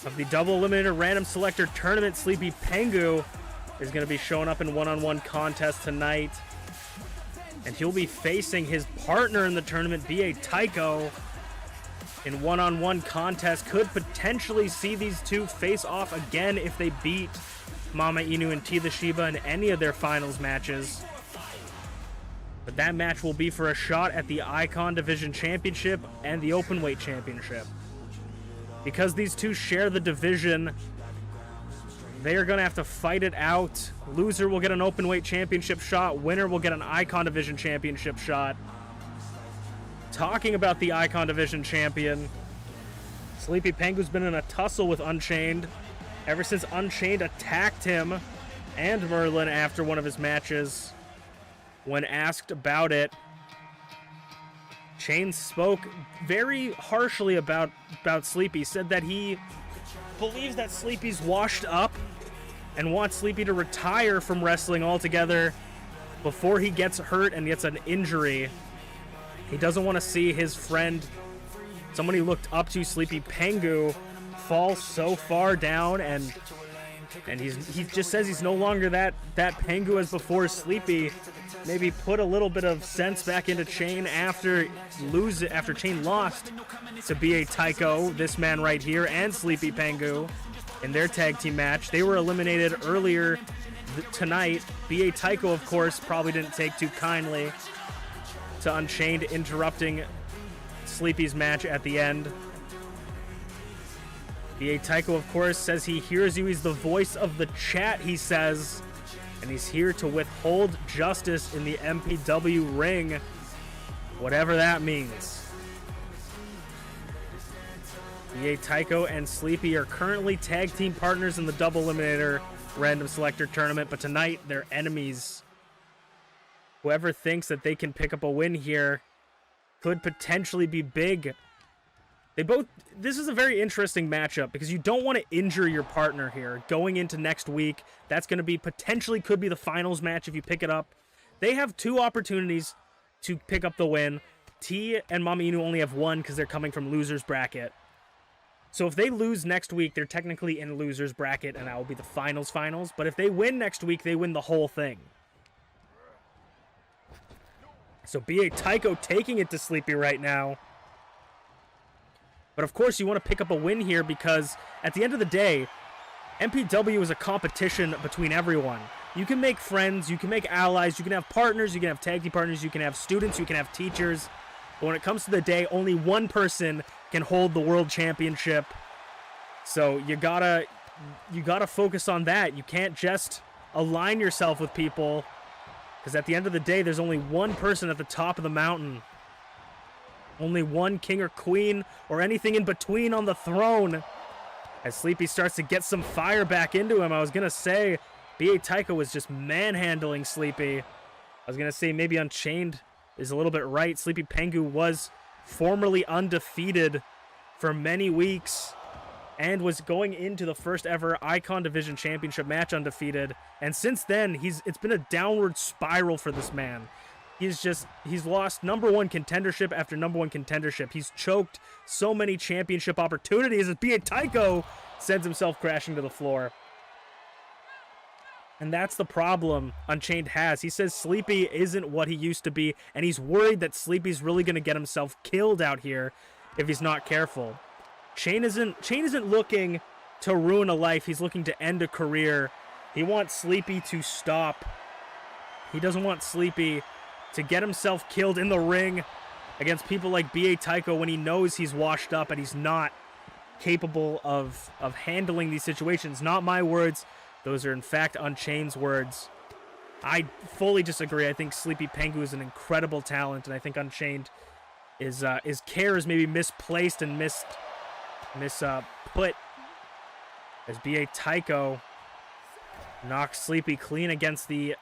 of the Double Eliminator Random Selector Tournament, Sleepy Pengu, is going to be showing up in one-on-one contest tonight. And he'll be facing his partner in the tournament, B.A. Tycho, in one-on-one contest. Could potentially see these two face off again if they beat Mama Inu and T. the Shiba in any of their finals matches. But that match will be for a shot at the Icon Division Championship and the Openweight Championship. Because these two share the division, they are going to have to fight it out. Loser will get an Openweight Championship shot. Winner will get an Icon Division Championship shot. Talking about the Icon Division Champion, Sleepy Pengu's been in a tussle with Unchained ever since Unchained attacked him and Merlin after one of his matches. When asked about it, Chain spoke very harshly about Sleepy, said that he believes that Sleepy's washed up and wants Sleepy to retire from wrestling altogether before he gets hurt and gets an injury. He doesn't want to see his friend, someone he looked up to, Sleepy Pengu, fall so far down, and he just says he's no longer that Pengu as before Sleepy. Maybe put a little bit of sense back into Chain after Chain lost to B.A. Tycho, this man right here, and Sleepy Pengu in their tag team match. They were eliminated earlier tonight. B.A. Tycho, of course, probably didn't take too kindly to Unchained interrupting Sleepy's match at the end. B.A. Tycho, of course, says he hears you. He's the voice of the chat, he says. And he's here to withhold justice in the MPW ring, whatever that means. B.A. Tycho and Sleepy are currently tag team partners in the Double Eliminator Random Selector Tournament, but tonight they're enemies. Whoever thinks that they can pick up a win here could potentially be big. This is a very interesting matchup because you don't want to injure your partner here going into next week. That's going to be could be the finals match if you pick it up. They have two opportunities to pick up the win. T and Mama Inu only have one because they're coming from loser's bracket. So if they lose next week, they're technically in loser's bracket, and that will be the finals. But if they win next week, they win the whole thing. So B.A. Tycho taking it to Sleepy right now. But of course, you want to pick up a win here because at the end of the day, MPW is a competition between everyone. You can make friends, you can make allies, you can have partners, you can have tag team partners, you can have students, you can have teachers. But when it comes to the day, only one person can hold the world championship. So you gotta focus on that. You can't just align yourself with people because at the end of the day, there's only one person at the top of the mountain. Only one king or queen or anything in between on the throne. As Sleepy starts to get some fire back into him, I was going to say B.A. Tycho was just manhandling Sleepy. I was going to say maybe Unchained is a little bit right. Sleepy Pengu was formerly undefeated for many weeks and was going into the first ever Icon Division Championship match undefeated. And since then, it's been a downward spiral for this man. He's lost number one contendership after number one contendership. He's choked so many championship opportunities as B.A. Tycho sends himself crashing to the floor. And that's the problem Unchained has. He says Sleepy isn't what he used to be, and he's worried that Sleepy's really going to get himself killed out here if he's not careful. Chain isn't looking to ruin a life. He's looking to end a career. He wants Sleepy to stop. He doesn't want Sleepy to get himself killed in the ring against people like B.A. Tycho when he knows he's washed up and he's not capable of handling these situations. Not my words. Those are, in fact, Unchained's words. I fully disagree. I think Sleepy Pengu is an incredible talent, and I think Unchained his care is maybe misplaced and misput as B.A. Tycho knocks Sleepy clean against the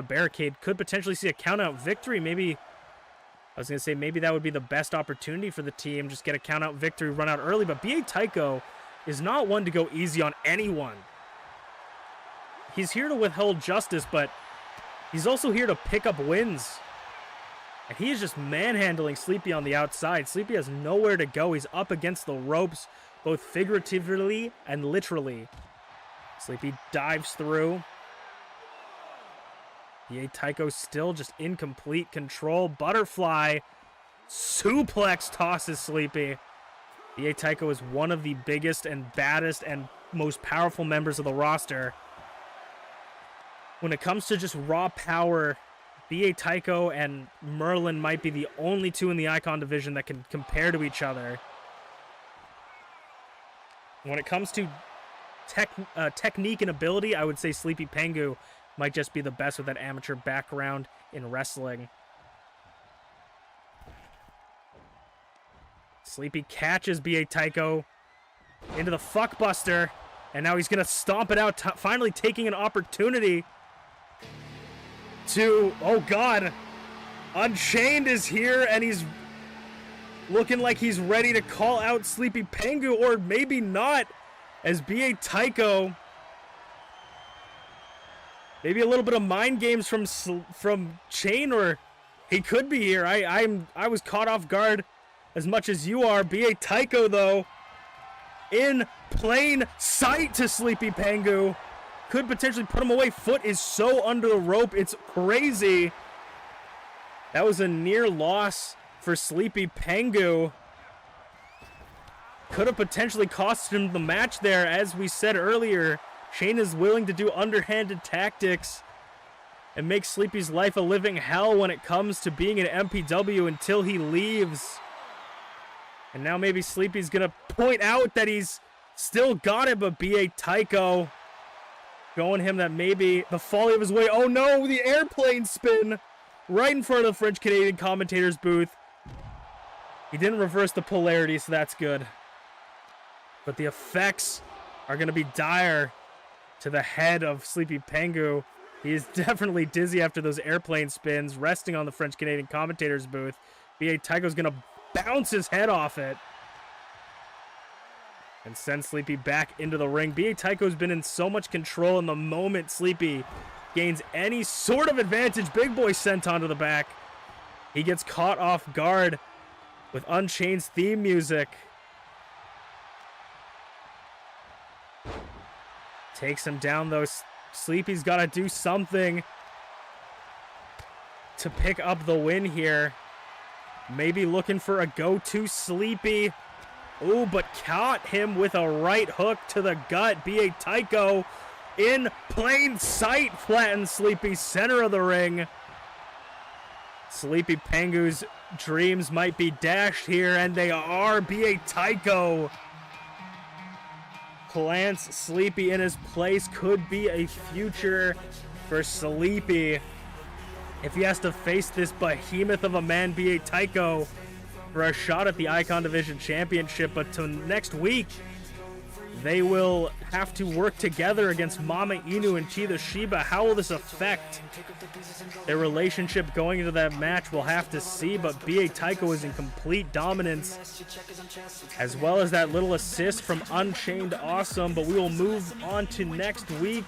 barricade. Could potentially see a count-out victory. Maybe, I was going to say, maybe that would be the best opportunity for the team. Just get a count-out victory, run out early. But B.A. Tycho is not one to go easy on anyone. he's here to withhold justice, but he's also here to pick up wins. And he is just manhandling Sleepy on the outside. Sleepy has nowhere to go. He's up against the ropes, both figuratively and literally. Sleepy dives through. BA Taiko still just in complete control. Butterfly suplex tosses Sleepy. BA Taiko is one of the biggest and baddest and most powerful members of the roster. When it comes to just raw power, BA Taiko and Merlin might be the only two in the Icon division that can compare to each other. When it comes to technique and ability, I would say Sleepy Pengu might just be the best with that amateur background in wrestling. Sleepy catches BA Taiko into the fuckbuster, and now he's going to stomp it out, finally taking an opportunity to, oh god, Unchained is here, and he's looking like he's ready to call out Sleepy Pengu, or maybe not, as BA Taiko, maybe a little bit of mind games from Chain, or he could be here. I was caught off guard as much as you are. BA Taiko, though, in plain sight to Sleepy Pengu, could potentially put him away. Foot is so under the rope, it's crazy. That was a near loss for Sleepy Pengu. Could have potentially cost him the match there. As we said earlier, Shane is willing to do underhanded tactics and make Sleepy's life a living hell when it comes to being an MPW until he leaves. And now maybe Sleepy's gonna point out that he's still got it, but BA Taiko showing him that maybe the folly of his way. Oh no, the airplane spin right in front of the French-Canadian commentator's booth. He didn't reverse the polarity, so that's good. But the effects are going to be dire to the head of Sleepy Pengu. He is definitely dizzy after those airplane spins, resting on the French-Canadian commentator's booth. BA Taiko's going to bounce his head off it and send Sleepy back into the ring. BA Taiko's been in so much control, in the moment Sleepy gains any sort of advantage, Big Boy sent onto the back. He gets caught off guard with Unchained's theme music. Takes him down, though. Sleepy's got to do something to pick up the win here. Maybe looking for a go-to Sleepy. Ooh, but caught him with a right hook to the gut. BA Taiko in plain sight flattens Sleepy, center of the ring. Sleepy Pengu's dreams might be dashed here, and they are. BA Taiko plants Sleepy in his place. Could be a future for Sleepy if he has to face this behemoth of a man, BA Taiko, for a shot at the Icon Division Championship. But to next week, they will have to work together against Mama Inu and Chida Shiba. How will this affect their relationship going into that match? We'll have to see, but BA Taiko is in complete dominance, as well as that little assist from UnchainedAwesome. But we will move on to next week.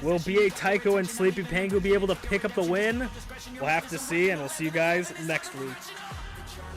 Will BA Taiko and Sleepy Pengu be able to pick up the win? We'll have to see, and we'll see you guys next week.